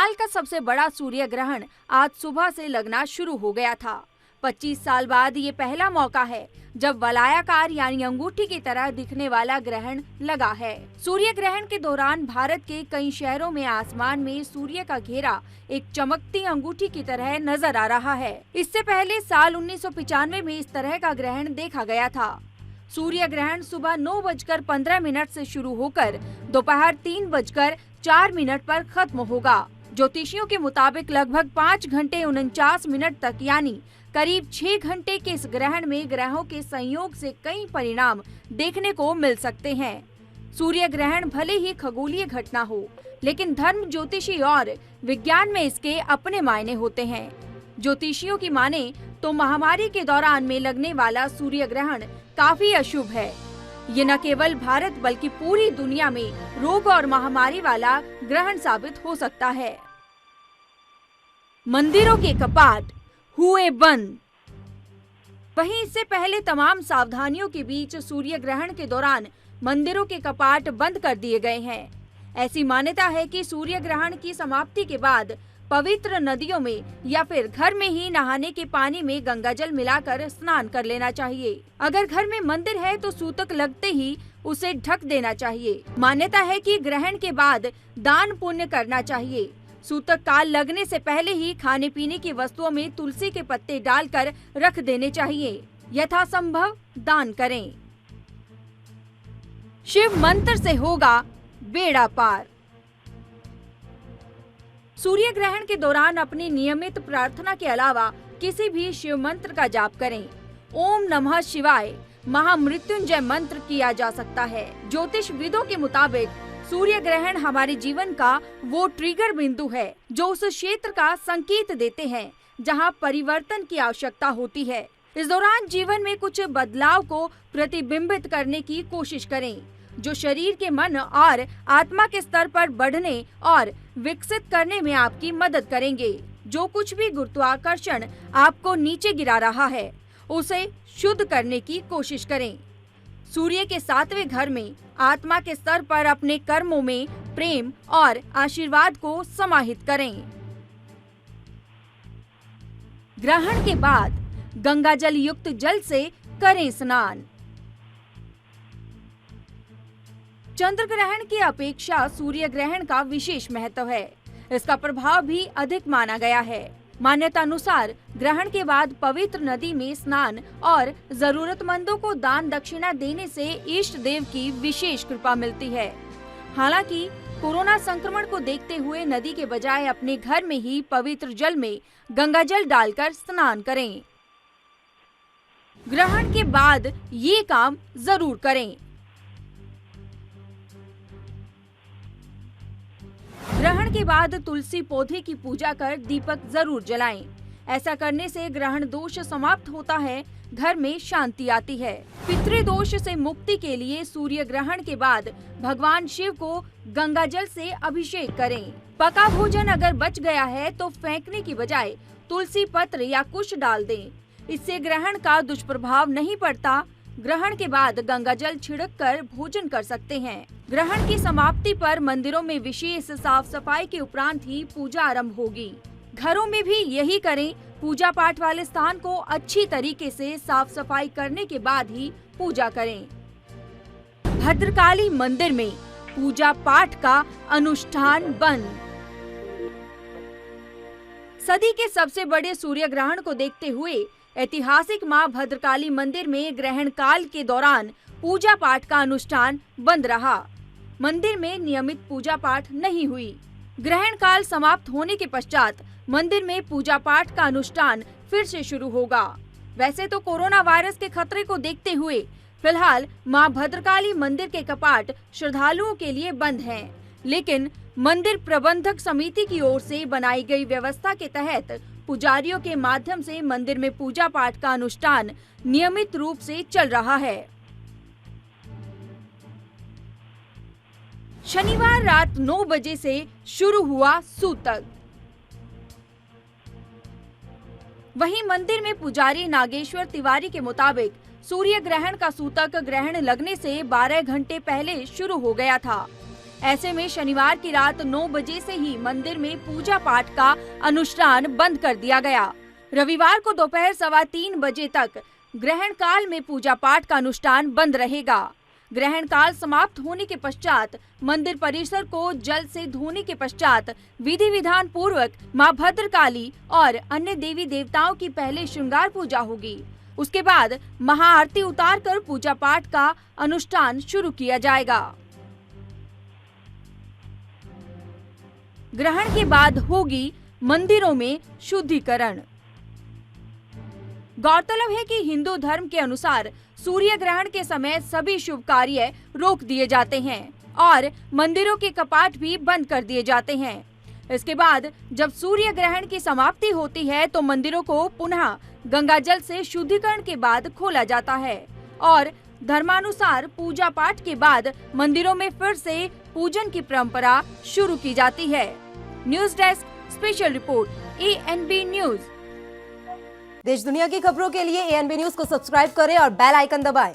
साल का सबसे बड़ा सूर्य ग्रहण आज सुबह से लगना शुरू हो गया था। 25 साल बाद ये पहला मौका है जब वलयाकार यानी अंगूठी की तरह दिखने वाला ग्रहण लगा है। सूर्य ग्रहण के दौरान भारत के कई शहरों में आसमान में सूर्य का घेरा एक चमकती अंगूठी की तरह नजर आ रहा है। इससे पहले साल 1995 में इस तरह का ग्रहण देखा गया था। सूर्य ग्रहण सुबह 9:15 से शुरू होकर दोपहर 3:04 पर खत्म होगा। ज्योतिषियों के मुताबिक लगभग 5 घंटे 49 मिनट तक यानी करीब 6 घंटे के इस ग्रहण में ग्रहों के संयोग से कई परिणाम देखने को मिल सकते हैं। सूर्य ग्रहण भले ही खगोलीय घटना हो, लेकिन धर्म, ज्योतिषी और विज्ञान में इसके अपने मायने होते हैं। ज्योतिषियों की माने तो महामारी के दौरान में लगने वाला सूर्य ग्रहण काफी अशुभ है। ये न केवल भारत बल्कि पूरी दुनिया में रोग और महामारी वाला ग्रहण साबित हो सकता है। मंदिरों के कपाट हुए बंद। वहीं इससे पहले तमाम सावधानियों के बीच सूर्य ग्रहण के दौरान मंदिरों के कपाट बंद कर दिए गए हैं। ऐसी मान्यता है कि सूर्य ग्रहण की समाप्ति के बाद पवित्र नदियों में या फिर घर में ही नहाने के पानी में गंगाजल मिलाकर स्नान कर लेना चाहिए। अगर घर में मंदिर है तो सूतक लगते ही उसे ढक देना चाहिए। मान्यता है कि ग्रहण के बाद दान पुण्य करना चाहिए। सूतक काल लगने से पहले ही खाने पीने की वस्तुओं में तुलसी के पत्ते डालकर रख देने चाहिए। यथासंभव दान करें। शिव मंत्र से होगा बेड़ा पार। सूर्य ग्रहण के दौरान अपनी नियमित प्रार्थना के अलावा किसी भी शिव मंत्र का जाप करें। ओम नमः शिवाय महामृत्युंजय मंत्र किया जा सकता है। ज्योतिष विदों के मुताबिक सूर्य ग्रहण हमारे जीवन का वो ट्रिगर बिंदु है जो उस क्षेत्र का संकेत देते हैं जहां परिवर्तन की आवश्यकता होती है। इस दौरान जीवन में कुछ बदलाव को प्रतिबिंबित करने की कोशिश करें जो शरीर के, मन और आत्मा के स्तर पर बढ़ने और विकसित करने में आपकी मदद करेंगे। जो कुछ भी गुरुत्वाकर्षण आपको नीचे गिरा रहा है उसे शुद्ध करने की कोशिश करें। सूर्य के 7वें घर में आत्मा के स्तर पर अपने कर्मों में प्रेम और आशीर्वाद को समाहित करें। ग्रहण के बाद गंगाजल युक्त जल से करें स्नान। चंद्र ग्रहण की अपेक्षा सूर्य ग्रहण का विशेष महत्व है। इसका प्रभाव भी अधिक माना गया है। मान्यता अनुसार ग्रहण के बाद पवित्र नदी में स्नान और जरूरतमंदों को दान दक्षिणा देने से इष्ट देव की विशेष कृपा मिलती है। हालांकि कोरोना संक्रमण को देखते हुए नदी के बजाय अपने घर में ही पवित्र जल में गंगाजल डालकर स्नान करें। ग्रहण के बाद ये काम जरूर करें। ग्रहण के बाद तुलसी पौधे की पूजा कर दीपक जरूर जलाएं। ऐसा करने से ग्रहण दोष समाप्त होता है, घर में शांति आती है। पितृदोष से मुक्ति के लिए सूर्य ग्रहण के बाद भगवान शिव को गंगाजल से अभिषेक करें। पका भोजन अगर बच गया है तो फेंकने की बजाय तुलसी पत्र या कुश डाल दें। इससे ग्रहण का दुष्प्रभाव नहीं पड़ता। ग्रहण के बाद गंगाजल छिड़क कर भोजन कर सकते हैं। ग्रहण की समाप्ति पर मंदिरों में विशेष साफ सफाई के उपरांत ही पूजा आरंभ होगी। घरों में भी यही करें। पूजा पाठ वाले स्थान को अच्छी तरीके से साफ सफाई करने के बाद ही पूजा करें। भद्रकाली मंदिर में पूजा पाठ का अनुष्ठान बंद। सदी के सबसे बड़े सूर्य ग्रहण को देखते हुए ऐतिहासिक मां भद्रकाली मंदिर में ग्रहण काल के दौरान पूजा पाठ का अनुष्ठान बंद रहा। मंदिर में नियमित पूजा पाठ नहीं हुई। ग्रहण काल समाप्त होने के पश्चात मंदिर में पूजा पाठ का अनुष्ठान फिर से शुरू होगा। वैसे तो कोरोना वायरस के खतरे को देखते हुए फिलहाल मां भद्रकाली मंदिर के कपाट श्रद्धालुओं के लिए बंद हैं, लेकिन मंदिर प्रबंधक समिति की ओर से बनाई गई व्यवस्था के तहत पुजारियों के माध्यम से मंदिर में पूजा पाठ का अनुष्ठान नियमित रूप से चल रहा है। शनिवार रात 9 बजे से शुरू हुआ सूतक। वहीं मंदिर में पुजारी नागेश्वर तिवारी के मुताबिक सूर्य ग्रहण का सूतक ग्रहण लगने से 12 घंटे पहले शुरू हो गया था। ऐसे में शनिवार की रात 9 बजे से ही मंदिर में पूजा पाठ का अनुष्ठान बंद कर दिया गया। रविवार को दोपहर 3:15 बजे तक ग्रहण काल में पूजा पाठ का अनुष्ठान बंद रहेगा। ग्रहण काल समाप्त होने के पश्चात मंदिर परिसर को जल से धोने के पश्चात विधि विधान पूर्वक मां भद्रकाली और अन्य देवी देवताओं की पहले श्रृंगार पूजा होगी। उसके बाद महाआरती उतारकर पूजा पाठ का अनुष्ठान शुरू किया जाएगा। ग्रहण के बाद होगी मंदिरों में शुद्धिकरण। गौरतलब है कि हिंदू धर्म के अनुसार सूर्य ग्रहण के समय सभी शुभ कार्य रोक दिए जाते हैं और मंदिरों के कपाट भी बंद कर दिए जाते हैं। इसके बाद जब सूर्य ग्रहण की समाप्ति होती है तो मंदिरों को पुनः गंगा जल से शुद्धिकरण के बाद खोला जाता है और धर्मानुसार पूजा पाठ के बाद मंदिरों में फिर से पूजन की परंपरा शुरू की जाती है। News desk special report ANB news. देश दुनिया की खबरों के लिए ANB न्यूज को सब्सक्राइब करें और बेल आइकन दबाएं।